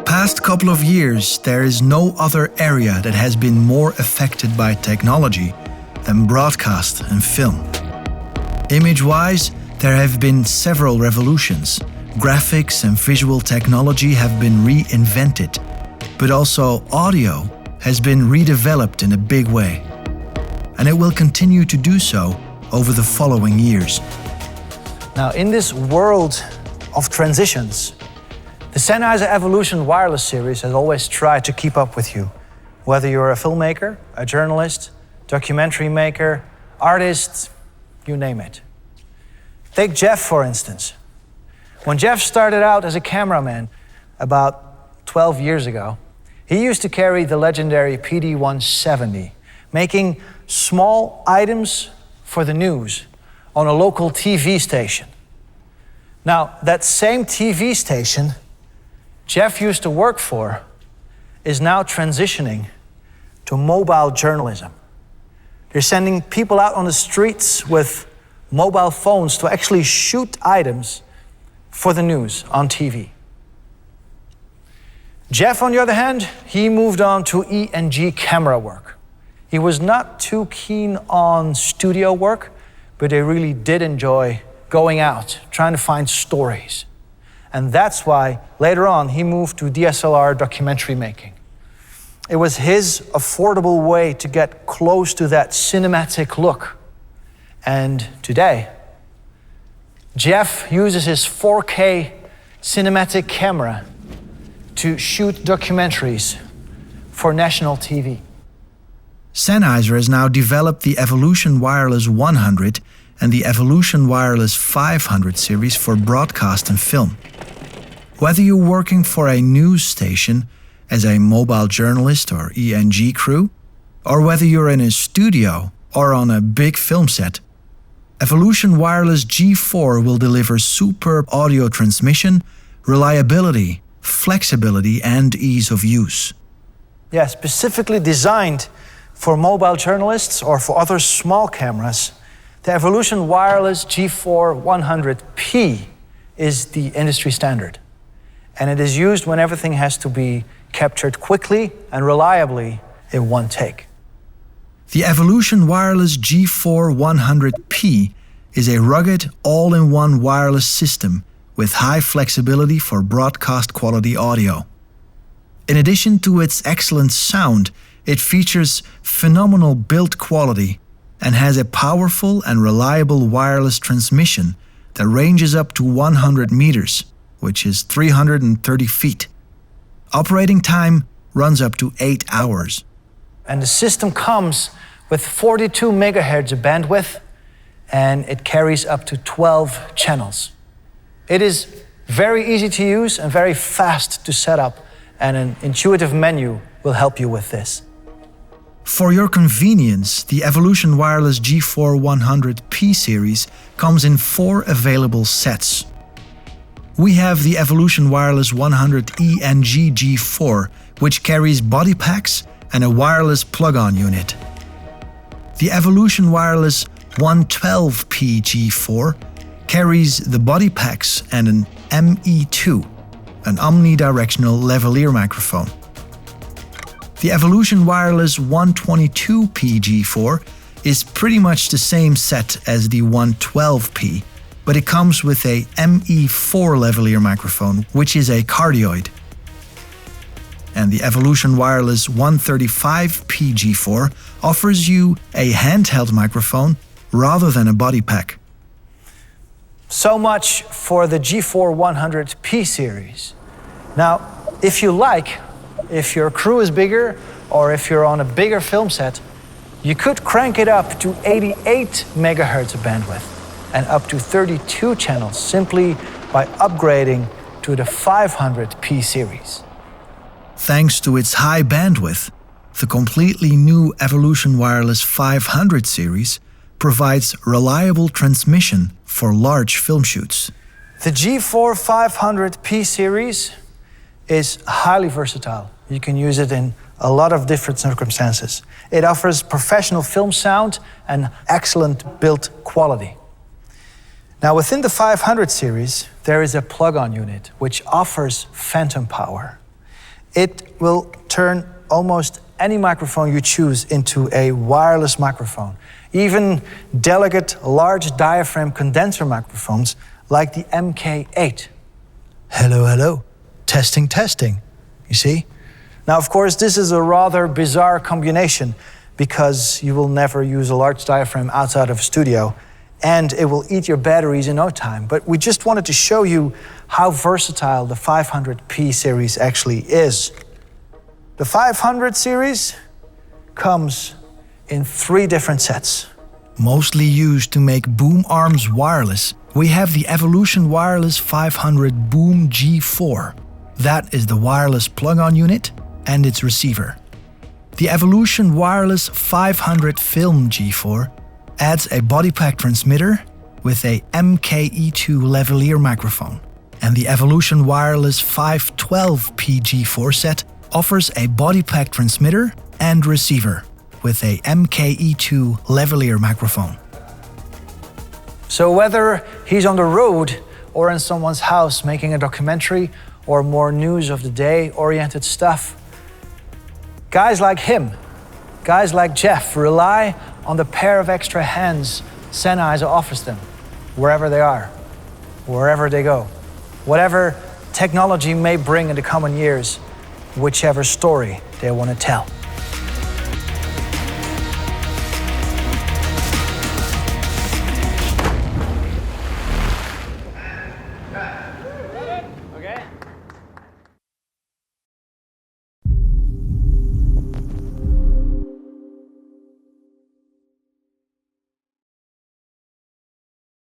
Past couple of years, there is no other area that has been more affected by technology than broadcast and film. Image-wise, there have been several revolutions. Graphics and visual technology have been reinvented, but also audio has been redeveloped in a big way. And it will continue to do so over the following years. Now, in this world of transitions, the Sennheiser Evolution Wireless series has always tried to keep up with you. Whether you're a filmmaker, a journalist, documentary maker, artist, you name it. Take Jeff, for instance. When Jeff started out as a cameraman about 12 years ago, he used to carry the legendary PD-170, making small items for the news on a local TV station. Now, that same TV station Jeff used to work for is now transitioning to mobile journalism. They're sending people out on the streets with mobile phones to actually shoot items for the news on TV. Jeff, on the other hand, he moved on to E&G camera work. He was not too keen on studio work, but he really did enjoy going out, trying to find stories. And that's why later on he moved to DSLR documentary making. It was his affordable way to get close to that cinematic look. And today, Jeff uses his 4K cinematic camera to shoot documentaries for national TV. Sennheiser has now developed the Evolution Wireless 100 and the Evolution Wireless 500 series for broadcast and film. Whether you're working for a news station as a mobile journalist or E&G crew, or whether you're in a studio or on a big film set, Evolution Wireless G4 will deliver superb audio transmission, reliability, flexibility, and ease of use. Yeah, specifically designed for mobile journalists or for other small cameras, the Evolution Wireless G4 100P is the industry standard. And it is used when everything has to be captured quickly and reliably in one take. The Evolution Wireless G4 100P is a rugged, all-in-one wireless system with high flexibility for broadcast quality audio. In addition to its excellent sound, it features phenomenal build quality and has a powerful and reliable wireless transmission that ranges up to 100 meters, which is 330 feet. Operating time runs up to 8 hours. And the system comes with 42 megahertz of bandwidth, and it carries up to 12 channels. It is very easy to use and very fast to set up, and an intuitive menu will help you with this. For your convenience, the Evolution Wireless G4 100P series comes in 4 available sets. We have the Evolution Wireless 100 E&G G4, which carries body packs and a wireless plug-on unit. The Evolution Wireless 112P G4 carries the body packs and an ME2, an omnidirectional lavalier microphone. The Evolution Wireless 122P G4 is pretty much the same set as the 112P, but it comes with a ME4 lavalier microphone, which is a cardioid. And the Evolution Wireless 135P G4 offers you a handheld microphone rather than a body pack. So much for the G4 100P series. Now, if you like, if your crew is bigger or if you're on a bigger film set, you could crank it up to 88 megahertz of bandwidth and up to 32 channels simply by upgrading to the 500P series. Thanks to its high bandwidth, the completely new Evolution Wireless 500 series provides reliable transmission for large film shoots. The G4 500P series is highly versatile. You can use it in a lot of different circumstances. It offers professional film sound and excellent build quality. Now, within the 500 series, there is a plug-on unit which offers phantom power. It will turn almost any microphone you choose into a wireless microphone. Even delicate, large diaphragm condenser microphones like the MK8. Hello, hello. Testing, testing. You see? Now, of course, this is a rather bizarre combination because you will never use a large diaphragm outside of a studio, and it will eat your batteries in no time. But we just wanted to show you how versatile the 500p series actually is. The 500 series comes in 3 different sets. Mostly used to make boom arms wireless, we have the Evolution Wireless 500 Boom G4. That is the wireless plug-on unit and its receiver. The Evolution Wireless 500 Film G4 adds a body pack transmitter with a MKE2 lavalier microphone. And the Evolution Wireless 512P G4 set offers a body pack transmitter and receiver with a MKE2 lavalier microphone. So whether he's on the road or in someone's house making a documentary or more news of the day oriented stuff, guys like him, guys like Jeff, rely on the pair of extra hands Sennheiser offers them, wherever they are, wherever they go, whatever technology may bring in the coming years, whichever story they want to tell.